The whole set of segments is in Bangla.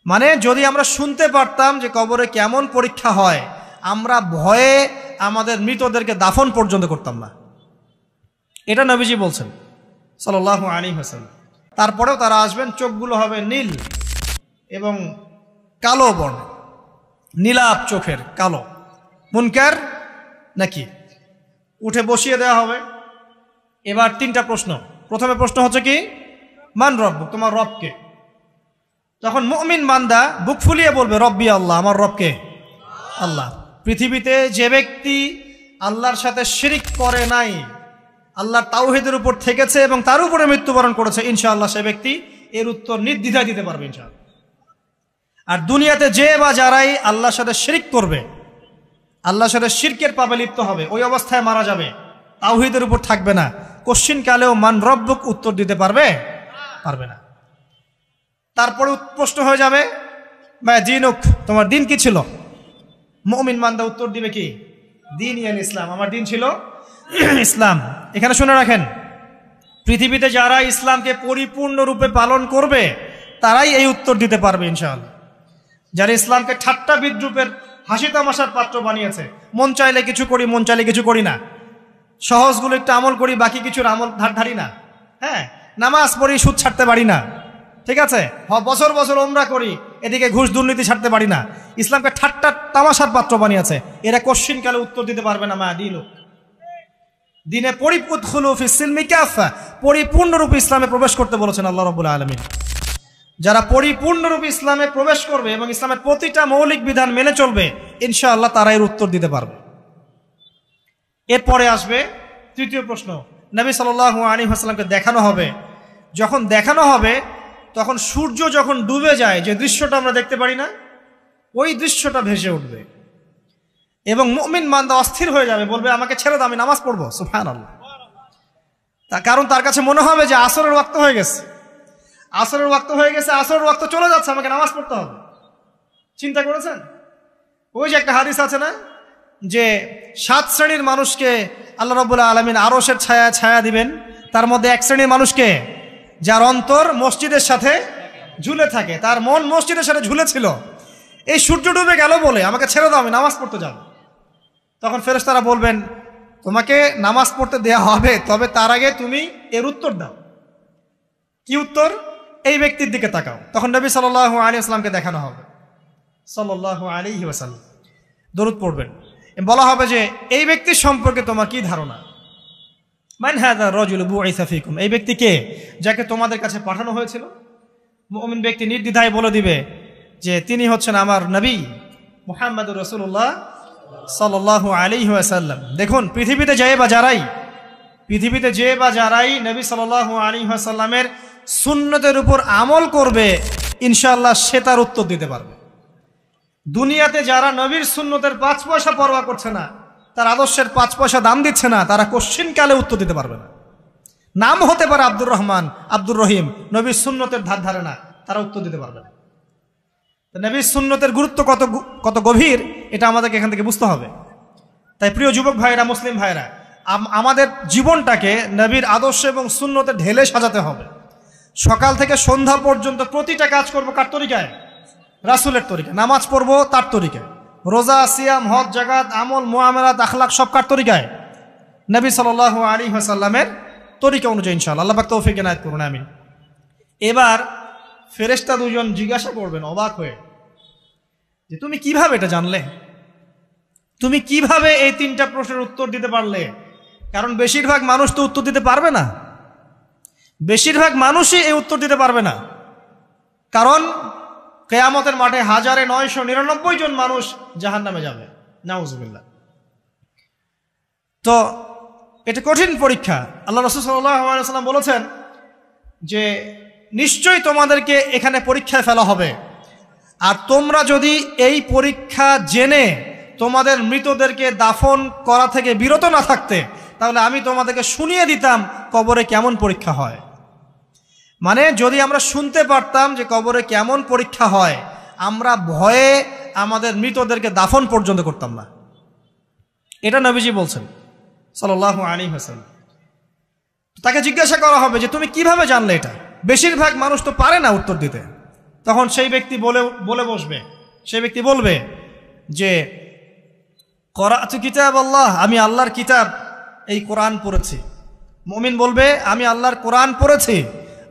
মানে যদি আমরা শুনতে পারতাম যে কবরে কেমন পরীক্ষা হয়, আমরা ভয়ে আমাদের মৃতদেরকে দাফন পর্যন্ত করতাম না। এটা নবীজি বলছেন সাল্লাল্লাহু আলাইহি ওয়াসাল্লাম। তারপরেও তারা আসবেন, চোখগুলো হবে নীল এবং কালো বর্ণ, নীলাপ চোখের কালো। মুনকার নাকি উঠে বসিয়ে দেওয়া হবে। এবার তিনটা প্রশ্ন। প্রথমে প্রশ্ন হচ্ছে কি, মান রব্বুক, তোমার রবকে। তখন মুমিন বান্দা বুক ফুলিয়ে বলবে রব্বি আল্লাহ, আমার রবকে আল্লাহ। পৃথিবীতে যে ব্যক্তি আল্লাহর সাথে শিরিক করে নাই, আল্লাহর তাওহীদের উপর থেকেছে এবং তার উপরে মৃত্যুবরণ করেছে, ইনশাআল্লাহ সে ব্যক্তি এর উত্তর নির্দ্বিধায় দিতে পারবে ইনশাআল্লাহ। আর দুনিয়াতে যে বা যারাই আল্লাহর সাথে শিরিক করবে, আল্লাহর সাথে শিরকের পাপে লিপ্ত হবে, ওই অবস্থায় মারা যাবে, তাওহীদের উপর থাকবে না, কোশ্চিন কালেও মান রব্বুক উত্তর দিতে পারবে না। তারপরে প্রশ্ন হয়ে যাবে মা দিনুক, তোমার দিন কি ছিল? মুমিন বান্দা উত্তর দিবে কি, দিন ইয়াল ইসলাম, আমার দিন ছিল ইসলাম। এখানে শুনে রাখেন, পৃথিবীতে যারা ইসলামকে পরিপূর্ণরূপে পালন করবে তারাই এই উত্তর দিতে পারবে ইনশাআল্লাহ। যারা ইসলামকে ঠাট্টা বিদ্রুপের হাসি তামাশার পাত্র বানিয়েছে, মন চাইলে কিছু করি, মন চাইলে কিছু করি না, সহজগুলো একটু আমল করি, বাকি কিছুর আমল ধারি না, হ্যাঁ, নামাজ পড়ি, সুদ ছাড়তে পারি না, ঠিক আছে, বছর বছর ওমরা করি, এদিকে ঘুষ দুর্নীতি ছাড়তে পারি না, ইসলামকে ঠাট্টা তামাশার পাত্র বানিয়েছে, এরা কোশ্চিন কালে উত্তর দিতে পারবে না মা দিনুক, দিনে পরিপুতখুলু ফিস সিলমি কাফা, পরিপূর্ণরূপে ইসলামে প্রবেশ করতে বলেছেন আল্লাহ রাব্বুল আলামিন। যারা পরিপূর্ণরূপে ইসলামে প্রবেশ করবে এবং ইসলামের প্রতিটা মৌলিক বিধান মেনে চলবে, ইনশাআল্লাহ তারা এর উত্তর দিতে পারবে। এরপরে আসবে তৃতীয় প্রশ্ন। নবী সাল্লাল্লাহু আলাইহি ওয়াসাল্লামকে দেখানো হবে। যখন দেখানো হবে তখন সূর্য যখন ডুবে যায়, যে দৃশ্যটা আমরা দেখতে পারি না, ওই দৃশ্যটা ভেসে উঠবে এবং মুমিন বান্দা অস্থির হয়ে যাবে, বলবে আমাকে ছেড়ে দাও, আমি নামাজ পড়বো। সুবহানাল্লাহ। কারণ তার কাছে মনে হবে যে আসরের ওয়াক্ত হয়ে গেছে, আসরের ওয়াক্ত হয়ে গেছে, আসরের ওয়াক্ত চলে যাচ্ছে, আমাকে নামাজ পড়তে হবে। চিন্তা করেছেন? ওই যে একটা হাদিস আছে না, যে 7 শ্রেণীর মানুষকে আল্লাহ রাব্বুল আলামিন আরশের ছায়া দিবেন, তার মধ্যে এক শ্রেণীর মানুষকে যার অন্তর মসজিদের সাথে ঝুলে থাকে, তার মন মসজিদের সাথে ঝুলেছিল, এই সূর্য ডুবে গেল বলে আমাকে ছেড়ে দাও, আমি নামাজ পড়তে যাব। তখন ফেরেশতারা বলবেন তোমাকে নামাজ পড়তে দেয়া হবে, তবে তার আগে তুমি এর উত্তর দাও। কি উত্তর? এই ব্যক্তির দিকে তাকাও। তখন নবী সাল্লাল্লাহু আলাইহি ওয়াসাল্লামকে দেখানো হবে, সাল্লাল্লাহু আলাইহি ওয়াসাল্লাম দরুদ পড়বেন, বলা হবে যে এই ব্যক্তির সম্পর্কে তোমার কি ধারণা? মান হাযা রাজুলু বুইসা ফীকুম, এই ব্যক্তি কে, যাকে তোমাদের কাছে পাঠানো হয়েছিল? মুমিন ব্যক্তি নির্দ্বিধায় বলে দিবে যে তিনি হচ্ছেন আমার নবী মুহাম্মদুর রাসূলুল্লাহ সাল্লাল্লাহু আলাইহি ওয়াসাল্লাম। দেখুন, পৃথিবীতে যে বা যারাই নবী সাল্লাল্লাহু আলাইহি ওয়াসাল্লামের সুন্নতের উপর আমল করবে, ইনশাআল্লাহ সে তার উত্তর দিতে পারবে। দুনিয়াতে যারা নবীর সুন্নতের 5 পয়সা পরোয়া করছে না, তার আদর্শের 5 পয়সা দাম দিচ্ছে না, তারা কোশ্চিন কালে উত্তর দিতে পারবে না। নাম হতে পারে আব্দুর রহমান, আব্দুর রহিম, নবীর সুন্নতের ধার ধারে না, তারা উত্তর দিতে পারবে না। নবীর সুন্নতের গুরুত্ব কত গভীর, এটা আমাদেরকে এখান থেকে বুঝতে হবে। তাই প্রিয় যুবক ভাইরা, মুসলিম ভাইরা, আমাদের জীবনটাকে নবীর আদর্শ এবং সুন্নতে ঢেলে সাজাতে হবে। সকাল থেকে সন্ধ্যা পর্যন্ত প্রতিটা কাজ করব কার তরিকায়? রাসূলের তরিকায়। নামাজ পড়বো তার তরিকায়, রোজা, সিয়াম, হজ, জাকাত, আমল, মুআমালাত, আখলাক সব কার তরিকায়? নবী সাল্লাল্লাহু আলাইহি ওয়াসাল্লামের তরিকা অনুযায়ী ইনশাআল্লাহ। আল্লাহ পাক তৌফিক এনায়েত করুন, আমিন। এবার ফেরেশতা দুজন জিজ্ঞাসা করবেন অবাক হয়ে যে তুমি কিভাবে এটা জানলে, তুমি কিভাবে এই 3টা প্রশ্নের উত্তর দিতে পারলে? কারণ বেশিরভাগ মানুষ তো উত্তর দিতে পারবে না, বেশিরভাগ মানুষই এই উত্তর দিতে পারবে না। কারণ কিয়ামতের মাঠে 1999 জন মানুষ জাহান্নামে যাবে, নাউজুবিল্লাহ। তো এটা কঠিন পরীক্ষা। আল্লাহ রাসূল সাল্লাল্লাহু আলাইহি ওয়াসাল্লাম বলেছেন যে নিশ্চয়ই তোমাদেরকে এখানে পরীক্ষায় ফেলা হবে, আর তোমরা যদি এই পরীক্ষা জেনে তোমাদের মৃতদেরকে দাফন করা থেকে বিরত না থাকতে, তাহলে আমি তোমাদেরকে শুনিয়ে দিতাম কবরে কেমন পরীক্ষা হয়। মানে যদি আমরা শুনতে পারতাম যে কবরে কেমন পরীক্ষা হয়, আমরা ভয়ে আমাদের মৃতদেরকে দাফন পর্যন্ত করতাম না। এটা নবীজি বলছেন সাল্লাল্লাহু আলাইহি ওয়াসাল্লাম। তাকে জিজ্ঞাসা করা হবে যে তুমি কিভাবে জানলে এটা? বেশিরভাগ মানুষ তো পারে না উত্তর দিতে, তখন সেই ব্যক্তি বলে বসবে, সেই ব্যক্তি বলবে যে করাতু কিতাব আল্লাহ, আমি আল্লাহর কিতাব এই কোরআন পড়েছি। মুমিন বলবে আমি আল্লাহর কোরআন পড়েছি,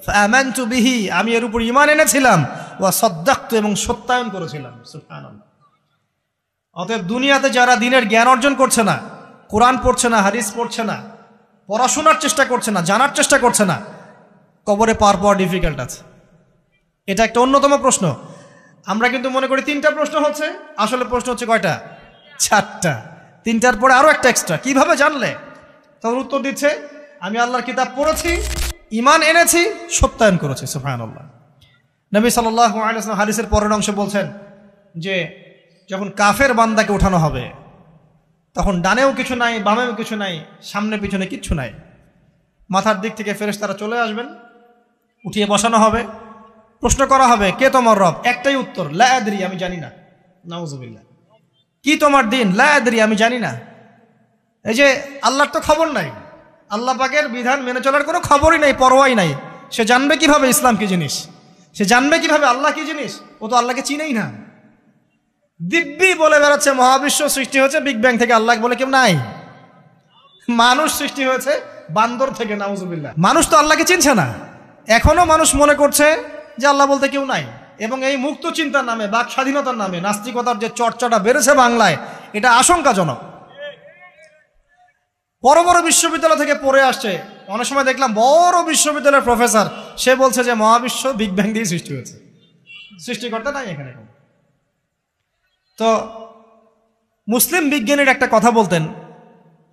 ফাআমানতু বিহি, আমি এর উপর ঈমান এনেছিলাম, ওয়া সাদ্দাকতু, এবং সত্যায়ন করেছিলাম। সুবহানাল্লাহ। অতএব দুনিয়াতে যারা দিনের জ্ঞান অর্জন করছে না, কোরআন পড়ছে না, হাদিস পড়ছে না, পড়াশোনার চেষ্টা করছে না, জানার চেষ্টা করছে না, কবরে পাওয়া ডিফিকাল্ট আছে। এটা একটা অন্যতম প্রশ্ন। আমরা কিন্তু মনে করি 3টা প্রশ্ন হচ্ছে, আসলে প্রশ্ন হচ্ছে কয়টা? 4টা। 3টার পরে আরো একটা এক্সট্রা। কিভাবে জানলে? তখন উত্তর দিচ্ছে আমি আল্লাহর কিতাব পড়েছি, ঈমান এনেছি, সত্যায়ন করেছি। সুবহানাল্লাহ। নবী সাল্লাল্লাহু আলাইহি ওয়াসাল্লাম হাদিসের পরের অংশে বলছেন যে যখন কাফের বান্দাকে উঠানো হবে, তখন ডানেও কিছু নাই, বামেও কিছু নাই, সামনে পিছনে কিচ্ছু নাই। মাথার দিক থেকে ফেরেশতারা চলে আসবেন, উঠিয়ে বসানো হবে, প্রশ্ন করা হবে কে তোমার রব? একটাই উত্তর, লা আদরি, আমি জানি না। নাউযুবিল্লাহ। কি তোমার দিন? লা আদরি, আমি জানি না। এই যে আল্লাহর তো খবর নাই, আল্লাহ পাকের বিধান মেনে চলার কোনো খবরই নাই, পরোয়াই নাই। সে জানবে কিভাবে ইসলাম কি জিনিস? সে জানবে কিভাবে আল্লাহ কি জিনিস? ও তো আল্লাহকে চিনেই না। দিব্যি বলে বেড়াচ্ছে মহাবিশ্ব সৃষ্টি হয়েছে বিগ ব্যাং থেকে, আল্লাহ বলে কেউ নাই। মানুষ সৃষ্টি হয়েছে বান্দর থেকে, নাউযুবিল্লাহ। মানুষ তো আল্লাহকে চিনছে না। এখনো মানুষ মনে করছে যে আল্লাহ বলতে কেউ নাই। এবং এই মুক্ত চিন্তার নামে, বাক স্বাধীনতার নামে নাস্তিকতার যে চর্চাটা বেড়েছে বাংলায়, এটা আশঙ্কাজনক। বড় বড় বিশ্ববিদ্যালয় থেকে পড়ে আসছে, অনেক সময় দেখলাম বড় বিশ্ববিদ্যালয়ের প্রফেসর, সে বলছে যে মহাবিশ্ব বিগ ব্যাং দিয়ে সৃষ্টি হয়েছে, সৃষ্টিকর্তা নাই এখানে। তো মুসলিম বিজ্ঞানীর একটা কথা বলতেন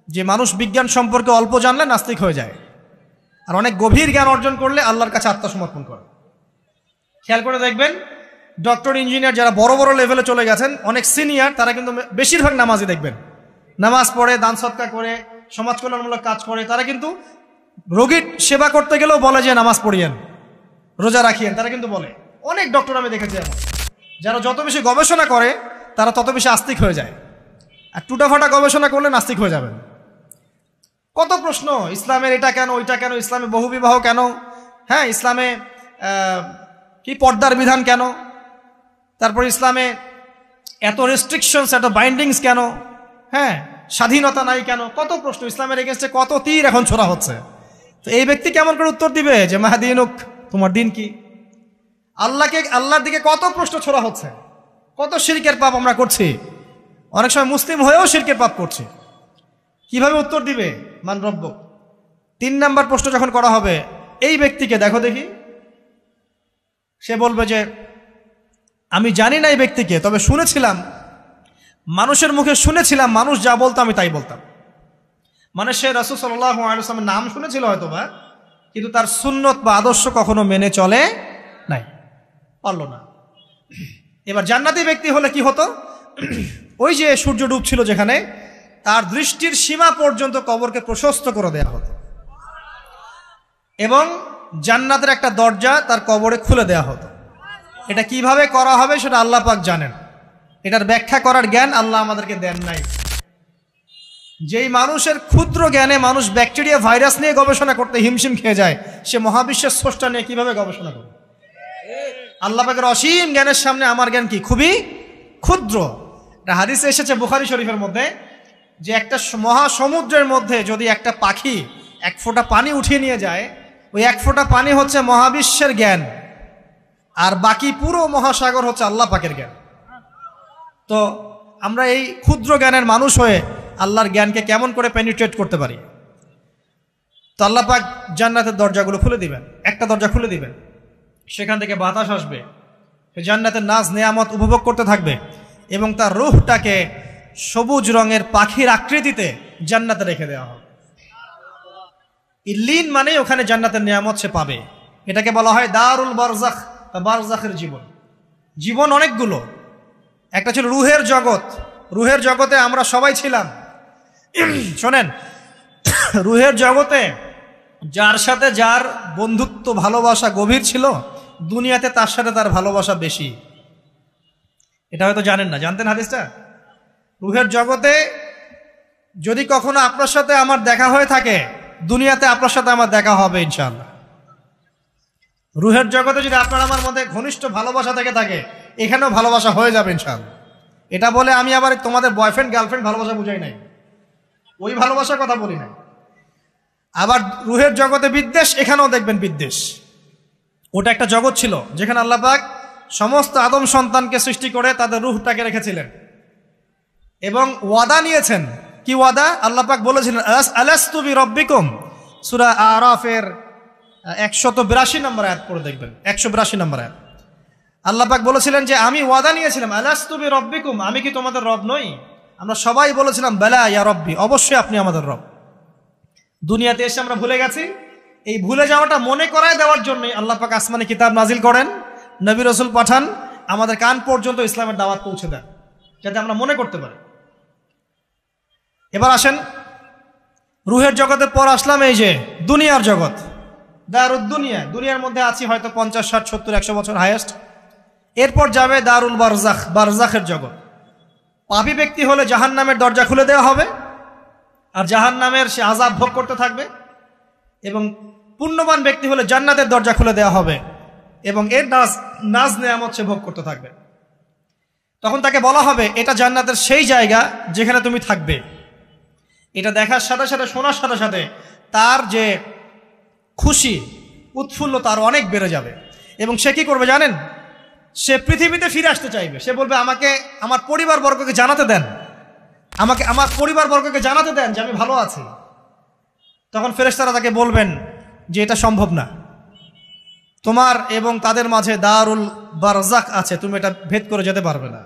যে মানুষ বিজ্ঞান সম্পর্কে অল্প জানলে নাস্তিক হয়ে যায়, আর অনেক গভীর জ্ঞান অর্জন করলে আল্লাহর কাছে আত্মসমর্পণ করে। খেয়াল করে দেখবেন ডক্টর, ইঞ্জিনিয়ার যারা বড় বড় লেভেলে চলে গেছেন, অনেক সিনিয়র, তারা কিন্তু বেশিরভাগ নামাজি দেখবেন, নামাজ পড়ে, দান সৎকার করে, সমাজ কল্যাণমূলক কাজ করে। তারা কিন্তু রোগীর সেবা করতে গেলেও বলে যে নামাজ পড়িয়েন, রোজা রাখিয়েন, তারা কিন্তু বলে। অনেক ডক্টর আমি দেখেছি এমন, যারা যত বেশি গবেষণা করে তারা তত বেশি আস্তিক হয়ে যায়, আর টুটাফাটা গবেষণা করলে নাস্তিক হয়ে যাবেন। কত প্রশ্ন, ইসলামের এটা কেন, ওইটা কেন, ইসলামে বহুবিবাহ কেন, হ্যাঁ, ইসলামে কি পর্দার বিধান কেন, তারপর ইসলামে এত রেস্ট্রিকশনস, এত বাইন্ডিংস কেন, হ্যাঁ, স্বাধীনতা নাই কেন, কত প্রশ্ন। ইসলামের এগেনস্টে কত তীর এখন ছোড়া হচ্ছে। তো এই ব্যক্তি কেমন করে উত্তর দিবে যে মাহদিনুক, তোমার দিন কি? আল্লাহর দিকে কত প্রশ্ন ছোড়া হচ্ছে, কত শিরকের পাপ আমরা করছি, অনেক সময় মুসলিম হয়েও শিরকের পাপ করছি। কিভাবে উত্তর দিবে? মান রব্বুক। 3 নাম্বার প্রশ্ন যখন করা হবে, এই ব্যক্তিকে দেখো দেখি, সে বলবে যে আমি জানি না এই ব্যক্তিকে, তবে শুনেছিলাম, মানুষের মুখে শুনেছিলাম, মানুষ যা বলতো আমি তাই বলতাম। মানে সে রাসূল সাল্লাল্লাহু আলাইহি ওয়াসাল্লামের নাম শুনেছিল হয়তোবা, কিন্তু তার সুন্নত বা আদর্শ কখনো মেনে চলে নাই, পারলো না। এবার জান্নাতি ব্যক্তি হলে কি হতো? ওই যে সূর্য ডুবছিল যেখানে, তার দৃষ্টির সীমা পর্যন্ত কবরকে প্রশস্ত করে দেয়া হতো, এবং জান্নাতের একটা দরজা তার কবরে খুলে দেয়া হতো। এটা কিভাবে করা হবে সেটা আল্লাহ পাক জানেন, এটার ব্যাখ্যা করার জ্ঞান আল্লাহ আমাদেরকে দেন নাই। যেই মানুষের ক্ষুদ্র জ্ঞানে মানুষ ব্যাকটেরিয়া ভাইরাস নিয়ে গবেষণা করতে হিমশিম খেয়ে যায়, সে মহাবিশ্বের স্রষ্টা নিয়ে কিভাবে গবেষণা করবে? আল্লাহ পাকের অসীম জ্ঞানের সামনে আমার জ্ঞান কি? খুবই ক্ষুদ্র। একটা হাদিসে এসেছে বুখারী শরীফের মধ্যে, যে একটা মহাসমুদ্রের মধ্যে যদি একটা পাখি 1 ফোঁটা পানি উঠিয়ে নিয়ে যায়, ওই 1 ফোঁটা পানি হচ্ছে মহাবিশ্বের জ্ঞান, আর বাকি পুরো মহাসাগর হচ্ছে আল্লাহ পাকের জ্ঞান। তো আমরা এই ক্ষুদ্র জ্ঞানের মানুষ হয়ে আল্লাহর জ্ঞানকে কেমন করে পেনিট্রেট করতে পারি? তো আল্লাহ পাক জান্নাতের দরজাগুলো খুলে দিবেন, একটা দরজা খুলে দিবেন, সেখান থেকে বাতাস আসবে, জান্নাতের নাজ নেয়ামত উপভোগ করতে থাকবে, এবং তার রূহটাকে সবুজ রঙের পাখির আকৃতিতে জান্নাতে রেখে দেওয়া হবে। ইল্লিন মানে ওখানে জান্নাতের নিয়ামত সে পাবে। এটাকে বলা হয় দারুল বারজাখ বা বারজাখের জীবন। জীবন অনেকগুলো, একটা ছিল রুহের জগৎ। রুহের জগতে আমরা সবাই ছিলাম। শোনেন, রুহের জগতে যার সাথে যার বন্ধুত্ব ভালোবাসা গভীর ছিল, দুনিয়াতে তার সাথে তার ভালোবাসা বেশি। এটা হয়তো জানেন না, জানতেন হাদিসটা? রুহের জগতে যদি কখনো আপনার সাথে আমার দেখা হয়ে থাকে, দুনিয়াতে আপনার সাথে আমার দেখা হবে ইনশাআল্লাহ। রুহের জগতে যদি আপনার আমার মধ্যে ঘনিষ্ঠ ভালোবাসা থেকে থাকে, এখানেও ভালোবাসা হয়ে যাবে ইনশাআল্লাহ। এটা বলে আমি আবার তোমাদের বয়ফ্রেন্ড গার্লফ্রেন্ড ভালোবাসা বুঝাই নাই, ওই ভালোবাসার কথা বলি নাই। আবার রুহের জগতে বিদ্বেষ, এখানেও দেখবেন বিদ্বেষ। ওটা একটা জগৎ ছিল যেখানে আল্লাহ পাক সমস্ত আদম সন্তানকে সৃষ্টি করে তাদের রুহটাকে রেখেছিলেন এবং ওয়াদা নিয়েছেন। কি ওয়াদা? আল্লাহ পাক বলেছিলেন আলাস্তু বিরব্বিকুম, সূরা আরাফের 182 নম্বর আয়াত পড়ে দেখবেন, 182 নম্বর আয়াত। আল্লাহ পাক বলেছিলেন যে আমি ওয়াদা নিয়েছিলাম, আলাস্তু বিরব্বিকুম, আমি কি তোমাদের রব নই? আমরা সবাই বলেছিলাম বালা ইয়া রব্বি, অবশ্যই আপনি আমাদের রব। দুনিয়াতে এসে আমরা ভুলে গেছি। এই ভুলে যাওয়াটা মনে করায় দেওয়ার জন্যই আল্লাহ পাক আসমানে কিতাব নাজিল করেন, নবী রাসূল পাঠান, আমাদের কান পর্যন্ত ইসলামের দাওয়াত পৌঁছে দেন, যাতে আমরা মনে করতে পারি। এবার আসেন রুহের জগতের পর আসলাম এই যে দুনিয়ার জগৎ, দারুদ দুনিয়া। দুনিয়ার মধ্যে আছি হয়তো 50, 60, 70, 100 বছর হাইয়েস্ট। এরপর যাবে দারুল বারজাখ, বারজাখের জগৎ। পাপী ব্যক্তি হলে জাহান্নামের দরজা খুলে দেওয়া হবে আর জাহান্নামের সে আযাব ভোগ করতে থাকবে, এবং পুণ্যবান ব্যক্তি হলে জান্নাতের দরজা খুলে দেওয়া হবে এবং এর নাজ নেয়ামত সে ভোগ করতে থাকবে। তখন তাকে বলা হবে এটা জান্নাতের সেই জায়গা যেখানে তুমি থাকবে। এটা দেখার সাথে সাথে, শোনার সাথে সাথে তার যে খুশি উৎফুল্লতা আরো অনেক বেড়ে যাবে। এবং সে কি করবে জানেন? সে পৃথিবীতে ফিরে আসতে চাইবে। সে বলবে আমাকে আমার পরিবারবর্গকে জানাতে দেন, আমাকে আমার পরিবারবর্গকে জানাতে দেন যে আমি ভালো আছি। তখন ফেরেশতারা তাকে বলবেন যে এটা সম্ভব না, তোমার এবং তাদের মাঝে দারুল বারজাখ আছে, তুমি এটা ভেদ করে যেতে পারবে না।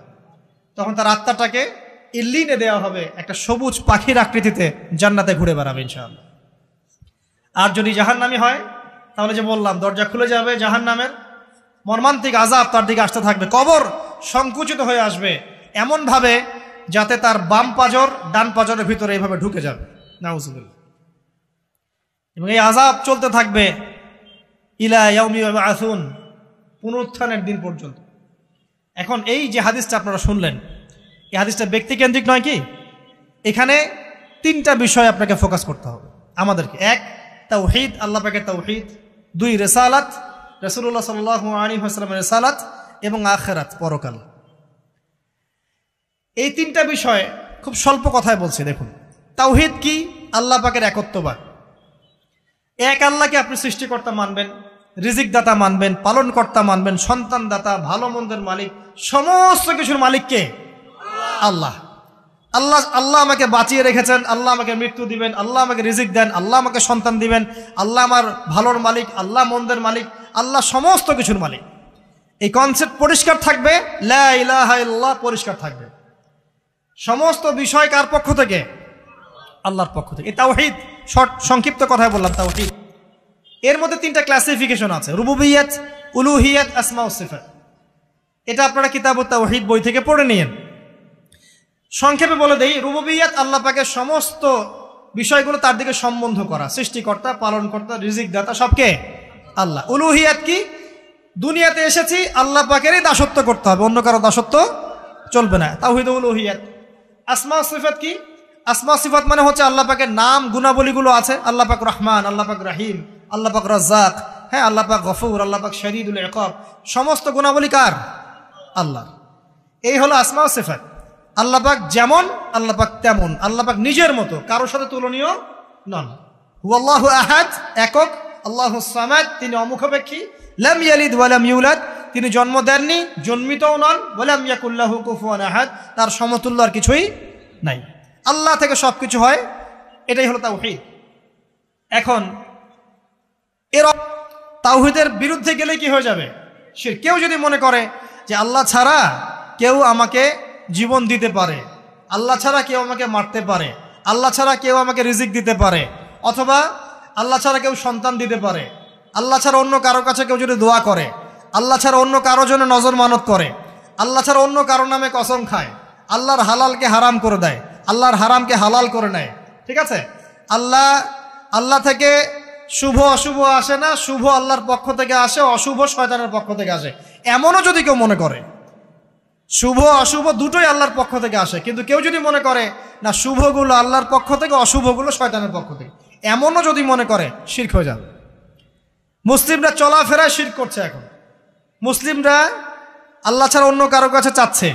তখন তার আত্মাটাকে ইল্লিনে দেওয়া হবে, একটা সবুজ পাখির আকৃতিতে জান্নাতে ঘুরে বেড়াবে ইনশাআল্লাহ। আর যদি জাহান্নামী হয় তাহলে যে বললাম দরজা খুলে যাবে, জাহান্নামের মর্মান্তিক আযাব তার দিকে আসতে থাকবে। কবর সংকুচিত হয়ে আসবে এমনভাবে যাতে তার বাম পাজর ডান পাজরের ভিতরে এইভাবে ঢুকে যাবে, নাউযুবিল্লাহ। এবং এই আযাব চলতে থাকবে ইলা ইয়াউমি ইউবআসুন, পুনরুত্থানের দিন পর্যন্ত। এখন এই যে হাদিসটা আপনারা শুনলেন, এই হাদিসটা ব্যক্তিকেন্দ্রিক নয় কি? এখানে তিনটা বিষয় আপনাকে ফোকাস করতে হবে আমাদেরকে। এক, তাওহীদ, আল্লাহ পাকের তাওহীদ। দুই, রিসালাত, রাসূলুল্লাহ সাল্লাল্লাহু আলাইহি ওয়াসাল্লামের রিসালাত। এবং আখিরাত, পরকাল। এই তিনটা বিষয় খুব স্বল্প কথায় বলছি। দেখুন, তাওহীদ কি? আল্লাহ পাকের একত্ববাদ। এক আল্লাহকে আপনি সৃষ্টিকর্তা মানবেন, রিজিক দাতা মানবেন, পালন কর্তা মানবেন, সন্তান দাতা, ভালো মন্দের মালিক, সমস্ত কিছুর মালিককে আল্লাহ। আল্লাহ আল্লাহ আমাকে বাঁচিয়ে রেখেছেন, আল্লাহ আমাকে মৃত্যু দিবেন, আল্লাহ আমাকে রিজিক দেন, আল্লাহ আমাকে সন্তান দিবেন, আল্লাহ আমার ভালোর মালিক, আল্লাহ মন্দের মালিক, আল্লাহ সমস্ত কিছুর মালিক। এই কনসেপ্ট পরিষ্কার থাকবে, লা ইলাহা ইল্লাল্লাহ পরিষ্কার থাকবে। সমস্ত বিষয় কার পক্ষ থেকে? আল্লাহর পক্ষ থেকে। এই তাওহীদ, সংক্ষিপ্ত কথায় বললাম তাওহীদ। এর মধ্যে তিনটা ক্লাসিফিকেশন আছে, রুবুবিয়্যাত, উলুহিয়্যাত, আসমা ও সিফাত। এটা আপনারা কিতাবুত তাওহীদ বই থেকে পড়ে নিয়েন। সংক্ষেপে বলে দেই, রুবুবিয়্যাত আল্লাহ পাকের সমস্ত বিষয়গুলো তার দিকে সম্বন্ধ করা, সৃষ্টিকর্তা, পালনকর্তা, রিজিক দাতা সবকে আল্লাহ। উলুহিয়্যাত কি? দুনিয়াতে এসেছি আল্লাহ পাকেরই দাসত্ব করতে হবে, অন্য কারো দাসত্ব চলবে না, তাওহীদ উলুহিয়্যাত। আসমা ও সিফাত কি? আসমা সিফাত মানে হচ্ছে আল্লাহ পাকের নাম গুণাবলীগুলো আছে। আল্লাহ পাক রহমান, আল্লাহ পাক রহিম, আল্লাহ পাক রাজ্জাক, হ্যাঁ, আল্লাহ পাক গফুর, আল্লাহ পাক শদীদুল ইকাব। সমস্ত গুণাবলী কার? আল্লাহ। এই হলো আসমা ও সিফাত। আল্লাহ পাক যেমন, আল্লাহ পাক তেমন, আল্লাহ পাক নিজের মতো, কারোর সাথে তুলনীয় নন। হুয়াল্লাহু আহাদ, একক। আল্লাহুস সামাদ, তিনি অমুখাপেক্ষী। লাম ইয়ালিদ ওয়া লাম ইউলাদ, তিনি জন্ম দেননি, জন্মিতও নন। ওয়া লাম ইয়াকুল লাহু কুফুয়ান আহাদ, তার সমতুল্য আর কিছুই নাই। আল্লাহ থেকে সবকিছু হয়, এটাই হলো তাওহীদ। এখন এর তাওহীদের বিরুদ্ধে গেলে কি হয়ে যাবে? শিরক। কেউ যদি মনে করে যে আল্লাহ ছাড়া কেউ আমাকে জীবন দিতে পারে, আল্লাহ ছাড়া কেউ আমাকে মারতে পারে, আল্লাহ ছাড়া কেউ আমাকে রিজিক দিতে পারে, অথবা আল্লাহ ছাড়া কেউ সন্তান দিতে পারে, আল্লাহ ছাড়া অন্য কারো কাছে কেউ যদি দোয়া করে, আল্লাহ ছাড়া অন্য কারো জন্য নজর মানত করে, আল্লাহ ছাড়া অন্য কারো নামে কসম খায়, আল্লাহর হালালকে হারাম করে দেয়, আল্লাহর হারামকে হালাল করে নেয়, ঠিক আছে? আল্লাহ থেকে শুভ অশুভ আসে না, শুভ আল্লাহর পক্ষ থেকে আসে, অশুভ শয়তানের পক্ষ থেকে আসে, এমনও যদি কেউ মনে করে, শুভ অশুভ দুটোই আল্লাহর পক্ষ থেকে আসে, কিন্তু কেউ যদি মনে করে না শুভগুলো আল্লাহর পক্ষ থেকে, অশুভগুলো শয়তানের পক্ষ থেকে, এমনও যদি মনে করে, শিরক হয়ে যাবে। মুসলিমরা চলাফেরায় শিরক করছে। এখন মুসলিমরা আল্লাহ ছাড়া অন্য কারো কাছে চাচ্ছে,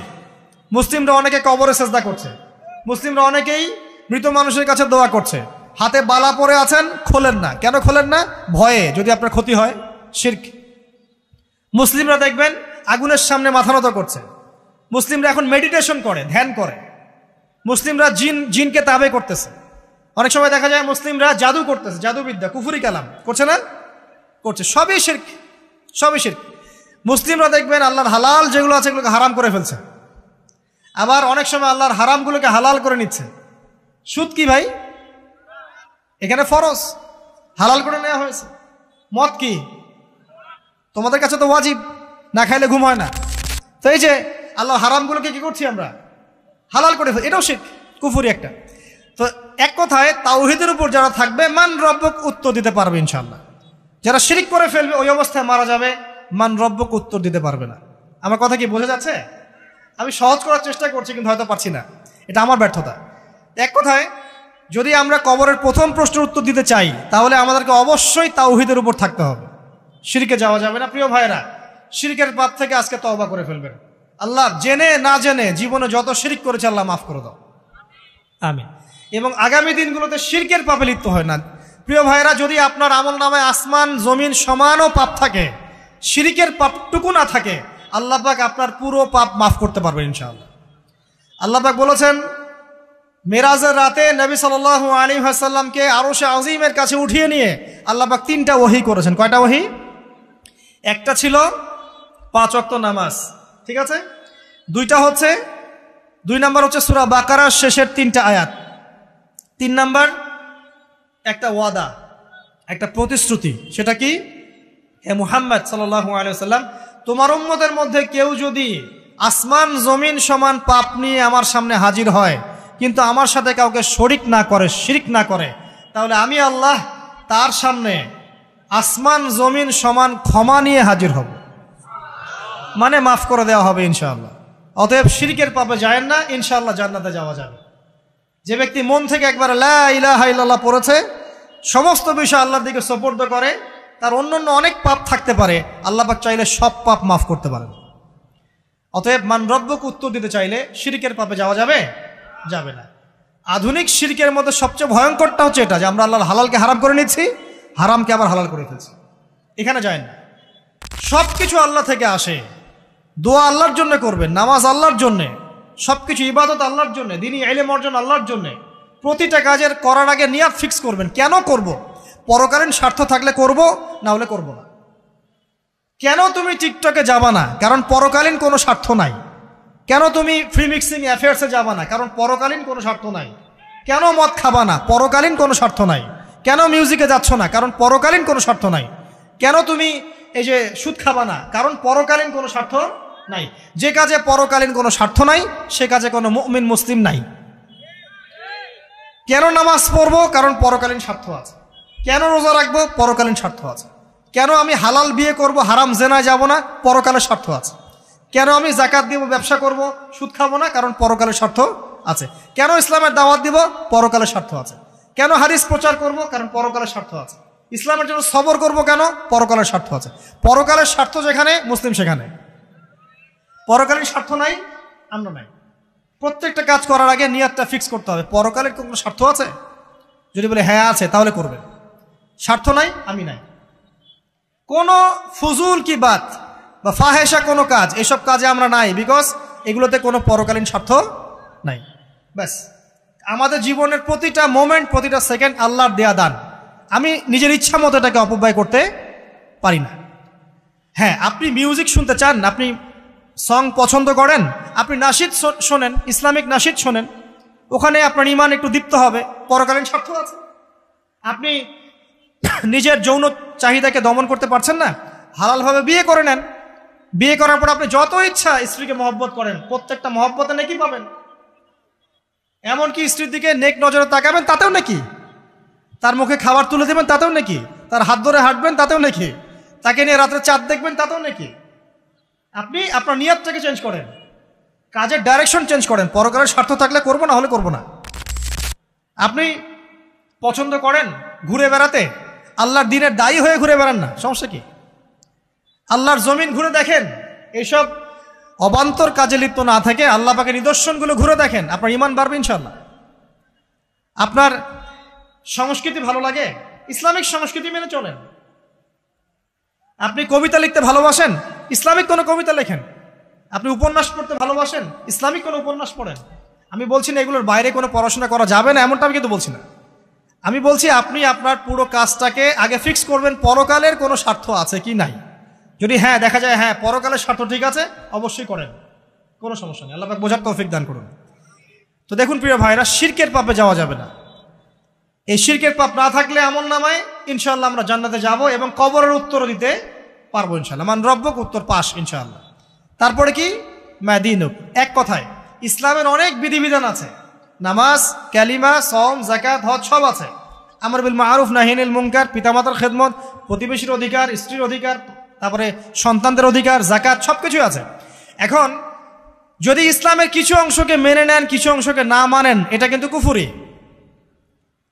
মুসলিমরা অনেকে কবরে সেজদা করছে, মুসলিমরা অনেকেই মৃত মানুষের কাছে দোয়া করছে, হাতে বালা পরে আছেন, খোলেন না। কেন খোলেন না? ভয়ে যদি আপনার ক্ষতি হয়, শিরক। মুসলিমরা দেখবেন আগুনের সামনে মাথা নত করছে, মুসলিমরা এখন মেডিটেশন করে, ধ্যান করে, মুসলিমরা জিনকে তাবে করতেছে। অনেক সময় দেখা যায় মুসলিমরা জাদু করতেছে, জাদুবিদ্যা, কুফরি কালাম করছে না, করছে। সবই শিরক, সবই শিরক। মুসলিমরা দেখবেন আল্লাহর হালাল যেগুলো আছে এগুলোকে হারাম করে ফেলছে, আবার অনেক সময় আল্লাহর হারামগুলোকে হালাল করে নিচ্ছে। সুদ কি ভাই? এখানে ফরজ, হালাল করে নেওয়া হয়েছে। মদ কি? তোমাদের কাছে তো ওয়াজিব, না খাইলে ঘুম হয় না। তো এই যে আল্লাহ হারামগুলোকে কি করছি আমরা? হালাল করে ফেলছি, এটাও শিরক, কুফরি একটা। তো এক কথায় তাওহীদের উপর যারা থাকবে মান রব্বক উত্তর দিতে পারবে ইনশাআল্লাহ। যারা শিরক করে ফেলবে ওই অবস্থায় মারা যাবে, মান রব্বক উত্তর দিতে পারবে না। আমার কথা কি বোঝা যাচ্ছে? আমি সহজ করার চেষ্টা করছি কিন্তু হয়তো পারছি না, এটা আমার ব্যর্থতা। এক কথায় যদি আমরা কবরের প্রথম প্রশ্নের উত্তর দিতে চাই তাহলে আমাদেরকে অবশ্যই তাওহীদের উপর থাকতে হবে, শিরকে যাওয়া যাবে না। প্রিয় ভাইরা, শিরকের পাপ থেকে আজকে তওবা করে ফেলবেন। আল্লাহ জেনে না জেনে জীবনে যত শিরক করেছে আল্লাহ মাফ করে দাও, আমিন। এবং আগামী দিনগুলোতে শিরকের পাপে লিপ্ত হয় না। প্রিয় ভাইরা, যদি আপনার আমল নামায় আসমান জমিন সমানও পাপ থাকে, শিরকের পাপটুকু না থাকে, আল্লাহ পাক আপনার পুরো পাপ মাফ করতে পারবেন ইনশাআল্লাহ। আল্লাহ পাক বলেছেন মেরাজের রাতে নবী সাল্লাল্লাহু আলাইহি ওয়াসাল্লামকে আরশে আজিমের কাছে উঠিয়ে নিয়ে আল্লাহ পাক 3টা ওহী করেছেন। কয়টা ওহী? একটা ছিল 5 ওয়াক্ত নামাজ, ঠিক আছে। 2 নাম্বার হচ্ছে সূরা বাকারার শেষের 3টা আয়াত। 3 নাম্বার একটা ওয়াদা, একটা প্রতিশ্রুতি। সেটা কি? হে মুহাম্মদ সাল্লাল্লাহু আলাইহি ওয়াসাল্লাম, তোমার উম্মতের মধ্যে কেউ যদি আসমান জমিন সমান পাপ নিয়ে আমার সামনে হাজির হয় কিন্তু আমার সাথে কাউকে শরিক না করে, শিরক না করে, তাহলে আমি আল্লাহ তার সামনে আসমান জমিন সমান ক্ষমা নিয়ে হাজির হব, মানে মাফ করে দেওয়া হবে ইনশাআল্লাহ। অতএব শিরকের পাপে যায় না, ইনশাআল্লাহ জান্নাতে যাওয়া যাবে। যে ব্যক্তি মন থেকে একবার লা ইলাহা ইল্লাল্লাহ পড়েছে, সমস্ত বিষয় আল্লাহর দিকে সুপর্দ করে, তার অন্যান্য অনেক পাপ থাকতে পারে, আল্লাহ পাক চাইলে সব পাপ মাফ করতে পারেন। অতএব মান রব্বক উত্তর দিতে চাইলে শিরকের পাপে যাওয়া যাবে? যাবে না। আধুনিক শিরকের মধ্যে সবচেয়ে ভয়ঙ্করটা হচ্ছে এটা যে আমরা আল্লাহর হালালকে হারাম করে নিচ্ছি, হারামকে আবার হালাল করে ফেলছি। এখানে যায় না। সব কিছু আল্লাহ থেকে আসে, দোয়া আল্লাহর জন্য করবেন, নামাজ আল্লাহর জন্যে, সব কিছু ইবাদত আল্লাহর জন্যে, দ্বীনি ইলম অর্জন আল্লাহর জন্যে। প্রতিটা কাজের করার আগে নিয়াত ফিক্স করবেন, কেন করব? পরকালীন স্বার্থ থাকলে করব, না হলে করব না। কেন তুমি টিকটকে যাবা না? কারণ পরকালীন কোনো স্বার্থ নাই। কেন তুমি ফ্রি মিক্সিং অ্যাফেয়ার্সে যাবা না? কারণ পরকালীন কোনো স্বার্থ নাই। কেন মদ খাবা না? পরকালীন কোনো স্বার্থ নাই। কেন মিউজিকে যাচ্ছ না? কারণ পরকালীন কোনো স্বার্থ নাই। কেন তুমি এই যে সুদ খাবা না? কারণ পরকালীন কোনো স্বার্থ নাই। যে কাজে পরকালীন কোনো স্বার্থ নাই সে কাজে কোনো মুমিন মুসলিম নাই। কেন নামাজ পড়বো? কারণ পরকালীন স্বার্থ আছে। কেন রোজা রাখবো? পরকালীন স্বার্থ আছে। কেন আমি হালাল বিয়ে করব, হারাম জেনায় যাব না? পরকালের স্বার্থ আছে। কেন আমি যাকাত দিব, ব্যবসা করব, সুদ খাবো না? কারণ পরকালের স্বার্থ আছে। কেন ইসলামের দাওয়াত দিব? পরকালের স্বার্থ আছে। কেন হাদিস প্রচার করব? কারণ পরকালের স্বার্থ আছে। ইসলামের জন্য সবর করব কেন? পরকালের স্বার্থ আছে। পরকালের স্বার্থ যেখানে, মুসলিম সেখানে। পরকালীন স্বার্থ নাই, আমরা নাই। প্রত্যেকটা কাজ করার আগে নিয়াতটা ফিক্স করতে হবে। পরকালের কোনো স্বার্থ আছে? যদি বলে হ্যাঁ আছে, তাহলে করবেন। স্বার্থ নাই, আমি নাই। কোনো ফুজুল কি বাত বা ফাহেসা কোনো কাজ, এসব কাজে আমরা নাই, বিকজ এগুলোতে কোনো পরকালীন স্বার্থ নাই। ব্যাস, আমাদের জীবনের প্রতিটা মোমেন্ট, প্রতিটা সেকেন্ড আল্লাহর দেয়া দান। আমি নিজের ইচ্ছা মতো এটাকে অপব্যয় করতে পারি না। হ্যাঁ, আপনি মিউজিক শুনতে চান, আপনি সং পছন্দ করেন, আপনি নাশিদ শোনেন, ইসলামিক নাশিদ শোনেন, ওখানে আপনার ইমান একটু দীপ্ত হবে, পরকালীন স্বার্থ আছে। আপনি নিজের যৌন চাহিদাকে দমন করতে পারছেন না, হালালভাবে বিয়ে করে নেন। বিয়ে করার পর আপনি যত ইচ্ছা স্ত্রীকে মহব্বত করেন, প্রত্যেকটা মহব্বতে নেকি পাবেন। এমনকি স্ত্রীর দিকে নেক নজরে তাকাবেন, তাতেও নাকি। তার মুখে খাবার তুলে দেবেন, তাতেও নাকি। তার হাত ধরে হাঁটবেন, তাতেও নাকি। তাকে নিয়ে রাত্রে চাঁদ দেখবেন, তাতেও নাকি। আপনি আপনার নিয়তটাকে চেঞ্জ করেন, কাজের ডাইরেকশন চেঞ্জ করেন। পরকালের স্বার্থ থাকলে করবো, না হলে করবো না। আপনি পছন্দ করেন ঘুরে বেড়াতে, আল্লাহর দ্বীনের দায়ী হয়ে ঘুরে বেড়ান না, সমস্যা কি? আল্লাহর জমিন ঘুরে দেখেন, এইসব অবান্তর কাজে লিপ্ত না থেকে আল্লাহ পাকের নিদর্শনগুলো ঘুরে দেখেন, আপনার ঈমান বাড়বে ইনশাআল্লাহ। আপনার সংস্কৃতি ভালো লাগে, ইসলামিক সংস্কৃতি মেনে চলেন। আপনি কবিতা লিখতে ভালোবাসেন, ইসলামিক কোনো কবিতা লেখেন। আপনি উপন্যাস পড়তে ভালোবাসেন, ইসলামিক কোনো উপন্যাস পড়েন। আমি বলছি না এগুলোর বাইরে কোনো পড়াশোনা করা যাবে না, এমনটা আমি কিন্তু বলছি না। আমি বলছি আপনি আপনার পুরো কাজটাকে আগে ফিক্স করবেন পরকালের কোনো স্বার্থ আছে কি নাই। যদি হ্যাঁ দেখা যায় হ্যাঁ পরকালের স্বার্থ ঠিক আছে, অবশ্যই করেন, কোনো সমস্যা নেই। আল্লাহ পাক বোঝার তৌফিক দান করুন। তো দেখুন প্রিয় ভাইরা, শিরকের পাপে যাওয়া যাবে না। এই শিরকের পাপ না থাকলে আমলনামায় ইনশাআল্লাহ আমরা জান্নাতে যাব এবং কবরের উত্তরও দিতে পারবো ইনশাআল্লাহ। মান রব্বুক, উত্তর পাস ইনশাআল্লাহ। তারপরে কি? মা দীনুক। এক কথায় ইসলামের অনেক বিধিবিধান আছে, নামাজ, কালিমা, সওম, যাকাত, হজ সব আছে। আমর বিল মারুফ, নাহি আনিল মুনকার, পিতামাতার খেদমত, প্রতিবেশীর অধিকার, স্ত্রীর অধিকার, তারপরে সন্তানদের অধিকার, যাকাত সব কিছুই আছে। এখন যদি ইসলামের কিছু অংশকে মেনে নেন, কিছু অংশকে না মানেন, এটা কিন্তু কুফরি।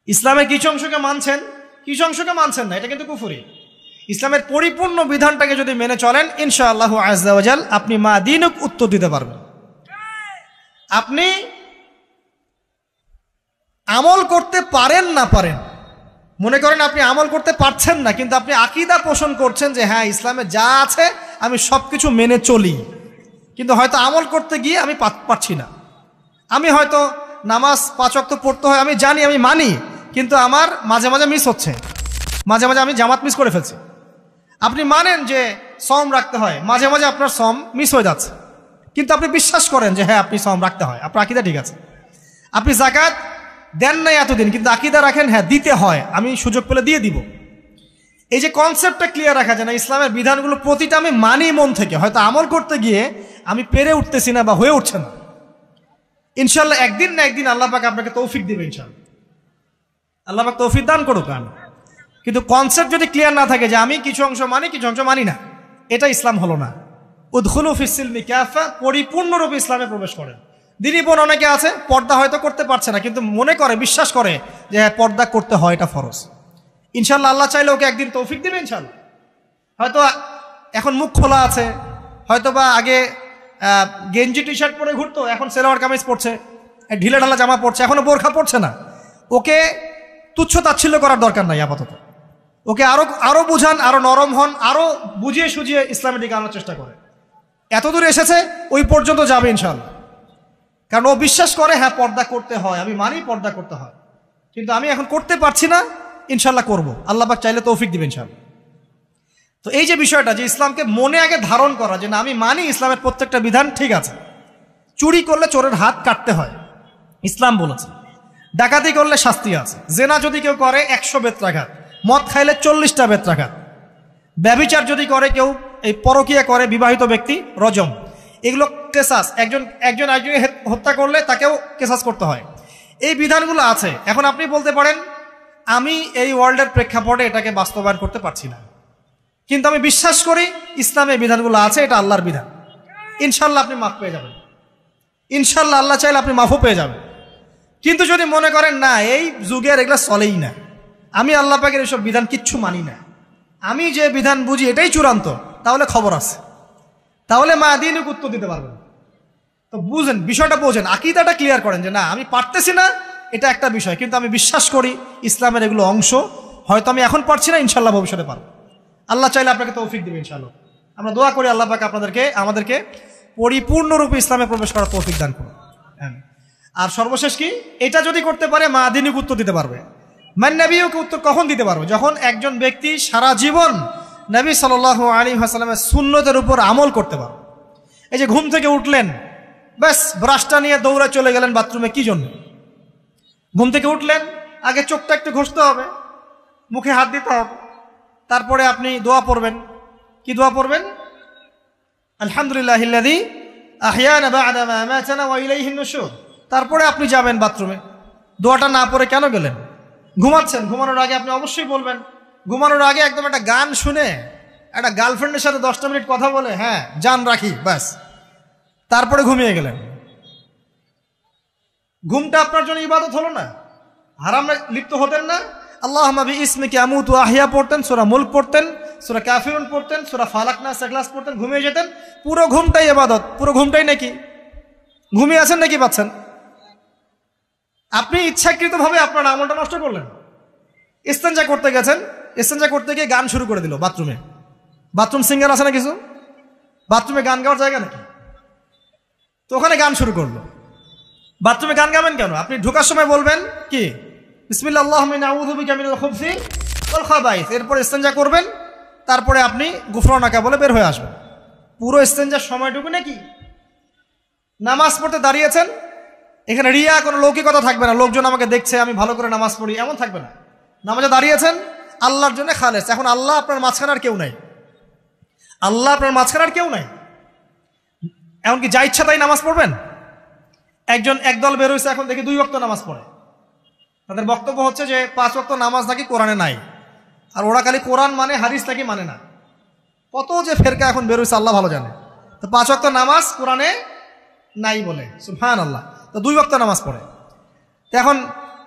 ইসলামের কিছু অংশকে মানছেন, কিছু অংশকে মানছেন না, এটা কিন্তু কুফরি। ইসলামের পরিপূর্ণ বিধানটাকে যদি মেনে চলেন ইনশাআল্লাহু আযজা ওয়া জাল আপনি মা দীনুক উত্তর দিতে পারবেন। আপনি আমল করতে পারেন না পারেন, মনে করেন আপনি আমল করতে পারছেন না, কিন্তু আপনি আকীদা পোষণ করছেন যে হ্যাঁ ইসলামে যা আছে আমি সব কিছু মেনে চলি, কিন্তু হয়তো আমল করতে গিয়ে আমি পারছি না। আমি হয়তো নামাজ 5 ওয়াক্ত পড়তে হয়, আমি জানি, আমি মানি, কিন্তু আমার মাঝে মাঝে মিস হচ্ছে, মাঝে মাঝে আমি জামাত মিস করে ফেলছি। আপনি মানেন যে সওম রাখতে হয়, মাঝে মাঝে আপনার সওম মিস হয়ে যাচ্ছে, কিন্তু আপনি বিশ্বাস করেন যে হ্যাঁ আপনি সওম রাখতে হয়, আপনার আকীদা ঠিক আছে। আপনি যাকাত দেন নাই এতদিন, কিন্তু আকীদা রাখেন হ্যাঁ দিতে হয়, আমি সুযোগ পেলে দিয়ে দিব। এই যে কনসেপ্টটা ক্লিয়ার রাখা যায় না, ইসলামের বিধানগুলো প্রতিটা আমি মানি মন থেকে, হয়তো আমল করতে গিয়ে আমি পেরে উঠতেছি না বা হয়ে উঠছে না। ইনশাআল্লাহ একদিন না একদিন আল্লাহ পাক আপনাকে তৌফিক দিবে ইনশাআল্লাহ, আল্লাহ পাক তৌফিক দান করুক। কিন্তু কনসেপ্ট যদি ক্লিয়ার না থাকে যে আমি কিছু অংশ মানি, কিছু অংশ মানি না, এটা ইসলাম হলো না। উদখুলু ফিস সিলমি কাফা, পরিপূর্ণরূপে ইসলামে প্রবেশ করেন। দিনী বোন অনেকে আছে পর্দা হয়তো করতে পারছে না, কিন্তু মনে করে, বিশ্বাস করে যে হ্যাঁ পর্দা করতে হয়, এটা ফরজ। ইনশাআল্লাহ আল্লাহ চাইলে ওকে একদিন তৌফিক দিবে ইনশাআল্লাহ। হয়তো এখন মুখ খোলা আছে, হয়তো বা আগে গেঞ্জি টি শার্ট পরে ঘুরতো, এখন সেলোয়ার কামিজ পরছে, ঢিলে ঢালা জামা পরছে, এখনো বোরখা পরছে না। ওকে তুচ্ছ তাচ্ছিল্য করার দরকার নাই আপাতত, ওকে আরো বুঝান, আরো নরম হন, আরো বুঝিয়ে সুঝিয়ে ইসলামের দিকে আনার চেষ্টা করে। এতদূর এসেছে, ওই পর্যন্ত যাবে ইনশাআল্লাহ, কারণ ও বিশ্বাস করে হ্যাঁ পর্দা করতে হয়, আমি মানি পর্দা করতে হয়, কিন্তু আমি এখন করতে পারছি না, ইনশাআল্লাহ করব, আল্লাহ পাক চাইলে তৌফিক দিবেন ইনশাআল্লাহ। তো এই যে বিষয়টা, যে ইসলামকে মনে আগে ধারণ করা, যে না আমি মানি ইসলামের প্রত্যেকটা বিধান ঠিক আছে। চুরি করলে চোরের হাত কাটতে হয়, ইসলাম বলেছে। ডাকাতি করলে শাস্তি আছে। জেনা যদি কেউ করে 100 বেত্রাঘাত, মদ খাইলে 40টা বেত্রাঘাত, ব্যভিচার যদি করে কেউ, এই পরকীয়া করে বিবাহিত ব্যক্তি, রজম। এগুলো কেসাস, একজন হত্যা করলে তাকেও কেসাস করতে হয়। এই বিধানগুলো আছে। এখন আপনি বলতে পারেন আমি এই ওয়ার্ল্ডের প্রেক্ষাপটে এটাকে বাস্তবায়ন করতে পারছি না, কিন্তু আমি বিশ্বাস করি ইসলামে এই বিধানগুলো আছে, এটা আল্লাহর বিধান। ইনশাল্লাহ আপনি মাফ পেয়ে যাবেন, ইনশাল্লাহ আল্লাহ চাইলে আপনি মাফও পেয়ে যাবেন। কিন্তু যদি মনে করেন না এই যুগের এগুলো চলেই না, আমি আল্লাহ পাকের এসব বিধান কিচ্ছু মানি না, আমি যে বিধান বুঝি এটাই চূড়ান্ত, তাহলে খবর আছে, তাহলে মা দীনুক উত্তর দিতে পারবেন। তো বুঝেন, বিষয়টা বোঝেন, আকীদাটা ক্লিয়ার করেন যে না আমি পারতেছি না, এটা একটা বিষয়, কিন্তু আমি বিশ্বাস করি ইসলামের এগুলো অংশ, হয়তো আমি এখন পারছি না, ইনশাল্লাহ ভবিষ্যতে পারবো। আল্লাহ চাইলে আপনাকে তৌফিক দেবে ইনশাআল্লাহ। আমরা দোয়া করি আল্লাহ পাক আমাদেরকে পরিপূর্ণরূপে ইসলামে প্রবেশ করার তৌফিক দান করুন। আর সর্বশেষ কি, এটা যদি করতে পারে মা দীনুক উত্তর দিতে পারবে। মান নবিয়ুক উত্তর কখন দিতে পারবে? যখন একজন ব্যক্তি সারা জীবন নবী সাল্লাল্লাহু আলাইহি ওয়াসাল্লামের সুন্নতের উপর আমল করতে পারবে। এই যে ঘুম থেকে উঠলেন, ব্যাস ব্রাশটা নিয়ে দৌড়ে চলে গেলেন বাথরুমে, কি জন্য? ঘুম থেকে উঠলেন, আগে চোখটা একটু ঘষতে হবে, মুখে হাত দিতে হবে, তারপরে আপনি দোয়া পড়বেন। কি দোয়া পড়বেন? আলহামদুলিল্লাহিল্লাযী আহইয়ানা বা'দা মা আমাতানা ওয়া ইলাইহিন নুশুর। তারপরে আপনি যাবেন বাথরুমে। দোয়াটা না পড়ে কেন গেলেন? ঘুমাচ্ছেন, ঘুমানোর আগে আপনি অবশ্যই বলবেন। ঘুমানোর আগে একদম একটা গান শুনে, একটা গার্লফ্রেন্ডের সাথে 10টা মিনিট কথা বলে হ্যাঁ জান রাখি, ব্যাস, তারপরে ঘুমিয়ে গেলেন। ঘুমটা আপনার জন্য ইবাদত হলো না? হারামে লিপ্ত হতেন না? আল্লাহুম্মা বিইসমিকা আমুতু ওয়া আহইয়া পড়তেন, সূরা মুলক পড়তেন, সূরা কাফিরুন পড়তেন, সূরা ফালাক নাস ইখলাস পড়তেন, ঘুমিয়ে যেতেন। পুরো ঘুমটাই ইবাদত, পুরো ঘুমটাই নাকি ঘুমিয়ে আছেন নাকি পাচ্ছেন? আপনি ইচ্ছাকৃতভাবে আপনার আমলটা নষ্ট করলেন। ইস্তেঞ্জা করতে গেছেন, ইস্তেঞ্জা করতে গিয়ে গান শুরু করে দিল বাথরুমে। বাথরুম সিঙ্গার আছে না কিছু? বাথরুমে গান গাওয়ার জায়গা নাকি? তো ওখানে গান শুরু করলো। বাথরুমে গান গাবেন কেন? আপনি ঢোকার সময় বলবেন কি, বিসমিল্লাহ আল্লাহুম্মা ইন্নী আউযু বিকা মিনাল খুবসি ওয়াল খাবাইস। এরপর ইস্তেঞ্জা করবেন, তারপরে আপনি গুফরানাকা বলে বের হয়ে আসবেন। পুরো ইস্তেঞ্জার সময়টুকু নাকি? নামাজ পড়তে দাঁড়িয়েছেন, এখানে রিয়া কোনো লৌকিকতা থাকবে না, লোকজন আমাকে দেখছে আমি ভালো করে নামাজ পড়ি, এমন থাকবে না। নামাজে দাঁড়িয়েছেন আল্লাহর জন্য খালেস। এখন আল্লাহ আপনার মাঝখানে আর কেউ নাই, আল্লাহ আপনার মাঝখানে আর কেউ নাই। এমনকি যা ইচ্ছা তাই নামাজ পড়বেন? একদল বের হয়েছে, এখন দেখি 2 ওয়াক্ত নামাজ পড়ে। তাদের বক্তব্য হচ্ছে যে 5 ওয়াক্ত নামাজ নাকি কোরআনে নাই, আর ওরা খালি কোরআন মানে হাদিস নাকি মানে না। কত যে ফেরকা এখন বের হয়েছে আল্লাহ ভালো জানে। তো 5 ওয়াক্ত নামাজ কোরআনে নাই বলে, সুবহানাল্লাহ। তো 2 ওয়াক্ত নামাজ পড়ে। এখন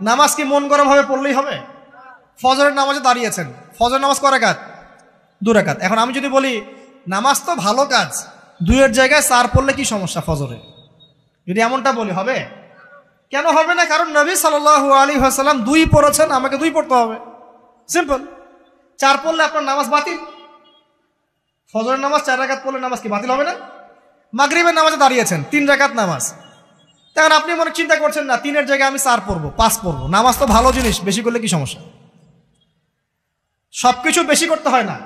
নামাজ কি মন গরম ভাবে পড়লেই হবে? ফজরের নামাজে দাঁড়িয়েছেন, ফজর নামাজ কয় রাকাত? 2 রাকাত। এখন আমি যদি বলি নামাজ তো ভালো কাজ, 2-এর জায়গায় 4 পড়লে কি সমস্যা ফজরে? যদি এমনটা বলি হবে? কেন হবে না? কারণ নবী সাল্লাল্লাহু আলাইহি ওয়াসাল্লাম 2 পড়েছেন, আমাকে 2 পড়তে হবে, সিম্পল। 4 পড়লে আপনার নামাজ বাতিল। ফজরের নামাজ 4 রাকাত পড়লে নামাজ কি বাতিল হবে না? মাগরিবের নামাজে দাঁড়িয়েছেন, 3 রাকাত নামাজ। তখন আপনি মনে চিন্তা করছেন না 3-এর জায়গায় আমি 4 পড়বো, 5 পড়বো। নামাজ তো ভালো জিনিস, বেশি করলে কি সমস্যা? সবকিছু বেশি করতে হয় না।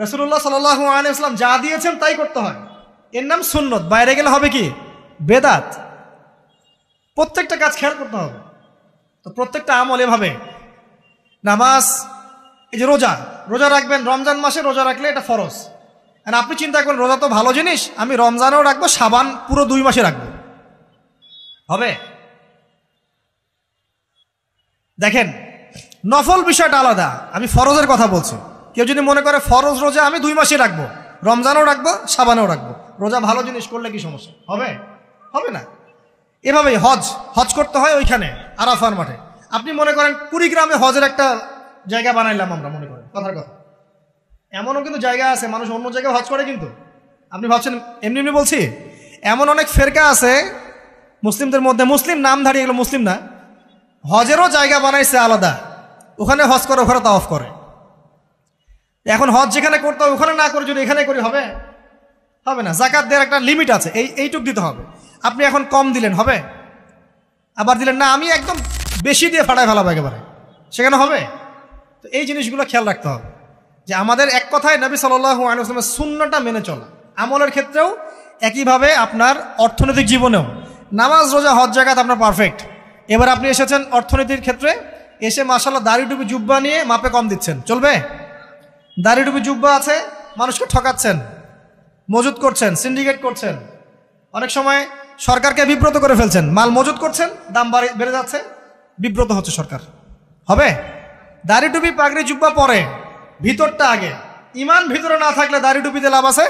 রাসূলুল্লাহ সাল্লাল্লাহু আলাইহি ওয়াসাল্লাম যা দিয়েছেন তাই করতে হয়, এর নাম সুন্নত। বাইরে গেলে হবে কি? বেদাত। প্রত্যেকটা কাজ খেয়াল করতে হবে। তো প্রত্যেকটা আমল এভাবে। নামাজ, এই যে রোজা রাখবেন, রমজান মাসে রোজা রাখলে এটা ফরজ। আর আপনি চিন্তা করেন রোজা তো ভালো জিনিস, আমি রমজানেও রাখবো, শাবান পুরো 2 মাসে রাখবো, হবে? দেখেন, নফল বিষয়টা আলাদা, আমি ফরজের কথা বলছি। কেউ যদি মনে করে ফরজ রোজা আমি 2 মাসে রাখবো, রমজানও রাখবো, শাবানও রাখবো, রোজা ভালো জিনিস করলে কি সমস্যা হবে? হবে না। এভাবেই হজ করতে হয় ওইখানে আরাফার মাঠে। আপনি মনে করেন কুড়িগ্রামে হজের একটা জায়গা বানাইলাম আমরা, মনে করেন কথার কথা, এমনও কিন্তু জায়গা আছে মানুষ অন্য জায়গায় হজ করে। কিন্তু আপনি ভাবছেন এমনি এমনি বলছি, এমন অনেক ফেরকা আছে মুসলিমদের মধ্যে, মুসলিম নামধারী, এগুলো মুসলিম না, হজেরও জায়গা বানাইছে আলাদা, ওখানে হজ করে, ওখানে তাওয়াফ করে। এখন হজ যেখানে করতে হবে ওখানে না করে যদি এখানে করি, হবে? হবে না। যাকাত দেওয়ার একটা লিমিট আছে, এইটুক দিতে হবে। আপনি এখন কম দিলেন, হবে? আবার দিলেন না, আমি একদম বেশি দিয়ে ফাটায় ফেলাবো একেবারে, সেখানে হবে? তো এই জিনিসগুলো খেয়াল রাখতে হবে যে আমাদের এক কথায় নবী সাল্লাল্লাহু আলাইহি ওয়াসাল্লামের সুন্নাহটা মেনে চলা। আমলের ক্ষেত্রেও একইভাবে, আপনার অর্থনৈতিক জীবনেও নামাজ, রোজা, হজ, যাকাত আপনার পারফেক্ট। এবার আপনি এসেছেন অর্থনীতির ক্ষেত্রে, এসে মাশাআল্লাহ দাড়ি টুপি জুব্বা নিয়ে মাপে কম দিচ্ছেন, চলবে? দাড়ি টুপি জুব্বা আছে, মানুষকে ঠকাচ্ছেন, মজুদ করছেন, সিন্ডিকেট করছেন, অনেক সময় সরকারকে বিব্রত করে ফেলছেন, মাল মজুদ করছেন, দাম বেড়ে যাচ্ছে, বিব্রত হচ্ছে সরকার, হবে? দাড়ি টুপি পাগড়ি জুব্বা পরে, ভিতরটা আগে। ইমান ভিতরে না থাকলে দাড়ি টুপি দিয়ে লাভ আছে?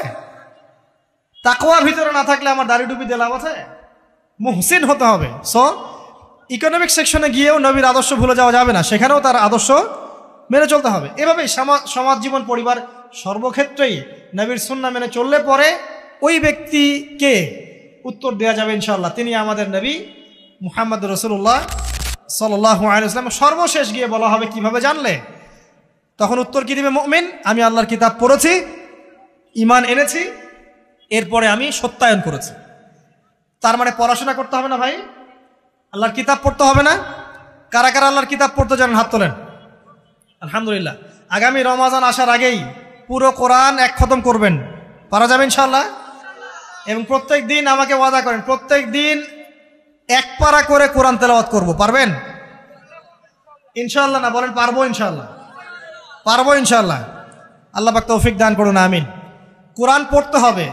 তাকওয়া ভিতরে না থাকলে আমার দাড়ি টুপি দিয়ে লাভ আছে? মুহসিন হতে হবে। সো ইকোনমিক সেকশনে গিয়েও নবীর আদর্শ ভুলে যাওয়া যাবে না, সেখানেও তার আদর্শ মেনে চলতে হবে। এভাবেই সমাজ জীবন, পরিবার, সর্বক্ষেত্রেই নবীর সুন্নাহ মেনে চললে পরে ওই ব্যক্তিকে উত্তর দেওয়া যাবে ইনশাআল্লাহ, তিনি আমাদের নবী মুহাম্মদ রাসূলুল্লাহ সাল্লাল্লাহু আলাইহি ওয়াসাল্লাম। সর্বশেষ গিয়ে বলা হবে কিভাবে জানলে? তখন উত্তর কি দিবে মুমিন? আমি আল্লাহর কিতাব পড়েছি, ঈমান এনেছি, এরপরে আমি সত্যায়ন করেছি। তার মানে পড়াশোনা করতে হবে না ভাই? আল্লাহর কিতাব পড়তে হবে না? কারা কারা আল্লাহর কিতাব পড়তে জানেন হাত তোলেন। আলহামদুলিল্লাহ। আগামী রমাজান আসার আগেই পুরো কোরআন 1 খতম করবেন, পারা যাবে ইনশাআল্লাহ? এবং প্রত্যেক দিন আমাকে ওয়াদা করেন, প্রত্যেক দিন 1 পারা করে কোরআন তেলাওয়াত করব, পারবেন ইনশাআল্লাহ? না বলেন পারবো ইনশাআল্লাহ? পারবো ইনশাআল্লাহ। আল্লাহ পাক তৌফিক দান করুন, আমিন। কোরআন পড়তে হবে।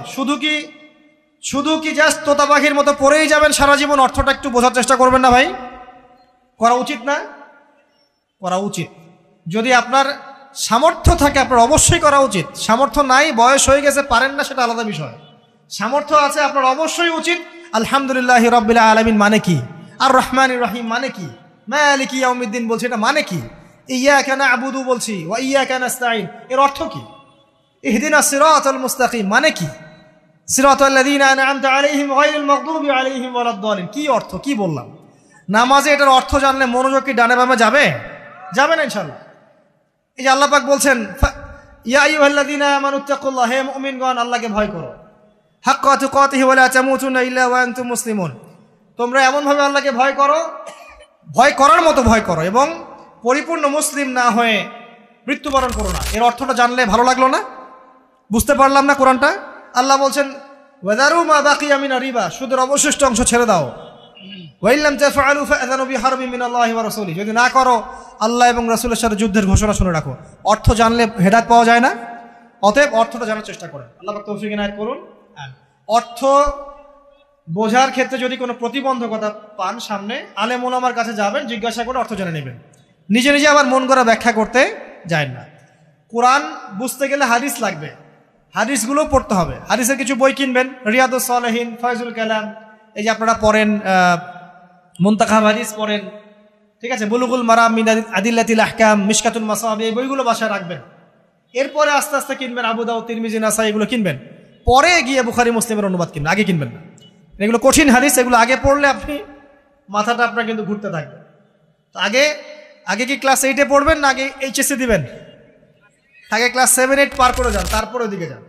শুধু কি জাস্ট তোতা পাখির মতো পড়েই যাবেন সারা জীবন? অর্থটা একটু বোঝার চেষ্টা করবেন না ভাই? করা উচিত না? করা উচিত। যদি আপনার সামর্থ্য থাকে আপনার অবশ্যই করা উচিত। সামর্থ্য নাই, বয়স হয়ে গেছে, পারেন না, সেটা আলাদা বিষয়। সামর্থ্য আছে আপনার অবশ্যই উচিত। আলহামদুলিল্লাহি রাব্বিল আলামিন মানে কি? আর রহমানির রহিম মানে কি? মালিকি ইয়াউমিদ্দিন বলছে, এটা মানে কি? ইয়াকা না'বুদু বলছি, ওয়া ইয়াকা নাস্তাঈন, এর অর্থ কি? ইহদিনাস সিরাতাল মুস্তাকিম মানে কি? সিরাতাল লাযীনা আন'আমতা আলাইহিম গায়রিল মাগদুবি আলাইহিম ওয়ালাদ-দালিন, কি অর্থ, কি বললাম? নামাজে এটার অর্থ জানলে মনোযোগ কি ডানে বামে যাবে? যাবে না ইনশাআল্লাহ। এই যে আল্লাহ পাক বলছেন, ইয়া আইয়ুহাল্লাযীনা আমানুত্তাকুল্লাহ, হে মুমিনগণ আল্লাহকে ভয় করো, হাক্কা তুকাতিহি ওয়া লা তামুতুন্না ইল্লা ওয়া আনতুম মুসলিমুন, তোমরা এমনভাবে আল্লাহকে ভয় করো, ভয় করার মতো ভয় করো, এবং পরিপূর্ণ মুসলিম না হয়ে মৃত্যুবরণ করো না। এর অর্থটা জানলে ভালো লাগলো না? বুঝতে পারলাম না কোরআনটা? আল্লাহ বলছেন ওয়াদারু মা বাকিয়া মিনার রিবা, সুদের অবশিষ্ট অংশ ছেড়ে দাও। ওয়া ইল্লাম তাফআলু ফাআযানু বিহারবিন মিনাল্লাহি ওয়া রাসূলিহি, যদি না করো আল্লাহ এবং রাসূলের সাথে যুদ্ধের ঘোষণা শুনে রাখো। অর্থ জানলে হেদায়েত পাওয়া যায় না? অতএব অর্থটা জানার চেষ্টা করেন। আল্লাহ পাক তৌফিক ইনায়েত করুন। অর্থ বোঝার ক্ষেত্রে যদি কোনো প্রতিবন্ধকতা পান সামনে, আলেম ওলামার কাছে যাবেন, জিজ্ঞাসা করে অর্থ জেনে নেবেন। নিজে নিজে আবার মন করা ব্যাখ্যা করতে যায় না। কোরআন বুঝতে গেলে হাদিস লাগবে, হাদিসগুলো পড়তে হবে। হাদিসের কিছু বই কিনবেন, রিয়াদুস সালেহিন, ফয়জুল কালাম, এই যে আপনারা পড়েন, মুনতাখাব হাদিস পড়েন, ঠিক আছে, বুলুগুল মারাম মিন আদিল্লাতিল আহকাম, মিশকাতুল মাসাবি, এই বইগুলো বাসায় রাখবেন। এরপরে আস্তে আস্তে কিনবেন আবু দাউদ, তিরমিজি, নাসাই, এগুলো কিনবেন। পরে গিয়ে বুখারী মুসলিমের অনুবাদ কিনবেন, আগে কিনবেন না। এগুলো কঠিন হাদিস, এগুলো আগে পড়লে আপনি মাথাটা আপনার কিন্তু ঘুরতে থাকবে। তো আগে কি ক্লাস 8-এ পড়বেন না আগে এইচএসসি দিবেন? আগে ক্লাস 7-8 পার করে যান, তারপরে ওদিকে যান।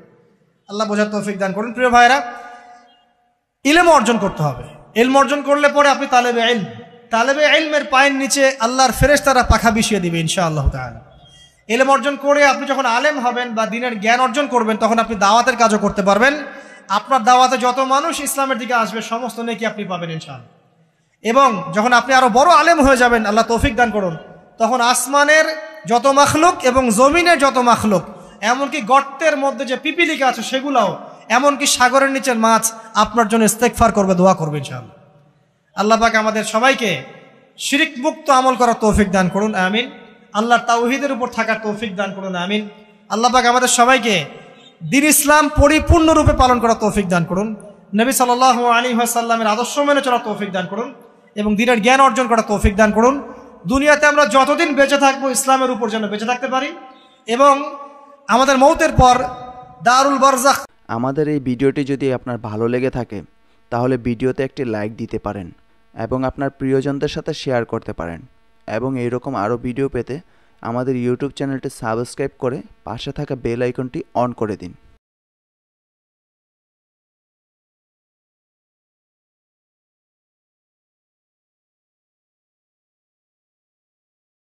আল্লাহ বোঝার তৌফিক দান করুন। প্রিয় ভাইরা, ইলম অর্জন করতে হবে। ইলম অর্জন করলে পরে আপনি তালেবে ইলম, তালেবে ইলমের পায়ের নিচে আল্লাহর ফেরেশতারা পাখা বিছিয়ে দিবে ইনশাআল্লাহ তাআলা। ইলম অর্জন করে আপনি যখন আলেম হবেন বা দ্বীনের জ্ঞান অর্জন করবেন, তখন আপনি দাওয়াতের কাজও করতে পারবেন। আপনার দাওয়াতে যত মানুষ ইসলামের দিকে আসবে সমস্ত নেকি আপনি পাবেন ইনশাআল্লাহ। এবং যখন আপনি আরো বড় আলেম হয়ে যাবেন, আল্লাহ তৌফিক দান করুন, তখন আসমানের যত মাখলুক এবং জমিনের যত মাখলুক, এমনকি গর্তের মধ্যে যে পিপিলিকা আছে সেগুলাও, এমনকি সাগরের নিচের মাছ আপনার জন্য ইস্তেগফার করবে, দোয়া করবে ইনশাআল্লাহ। আল্লাহ পাক আমাদের সবাইকে শিরক মুক্ত আমল করার তৌফিক দান করুন, আমিন। আল্লাহর তাওহীদের উপর থাকার তৌফিক দান করুন, আমিন। আল্লাহ পাক আমাদের সবাইকে দ্বীন ইসলাম পরিপূর্ণরূপে পালন করার তৌফিক দান করুন, নবী সাল্লাল্লাহু আলাইহি ওয়াসাল্লামের আদর্শ মেনে চলার তৌফিক দান করুন, এবং দ্বীনের জ্ঞান অর্জন করার তৌফিক দান করুন। দুনিয়াতে আমরা যতদিন বেঁচে থাকবো ইসলামের উপর যেন বেঁচে থাকতে পারি, এবং আমাদের মৌতের পর দারুল বারজাখ। আমাদের এই ভিডিওটি যদি আপনার ভালো লেগে থাকে তাহলে ভিডিওতে একটি লাইক দিতে পারেন এবং আপনার প্রিয়জনদের সাথে শেয়ার করতে পারেন, এবং এইরকম আরও ভিডিও পেতে আমাদের ইউটিউব চ্যানেলটি সাবস্ক্রাইব করে পাশে থাকা বেল আইকনটি অন করে দিন।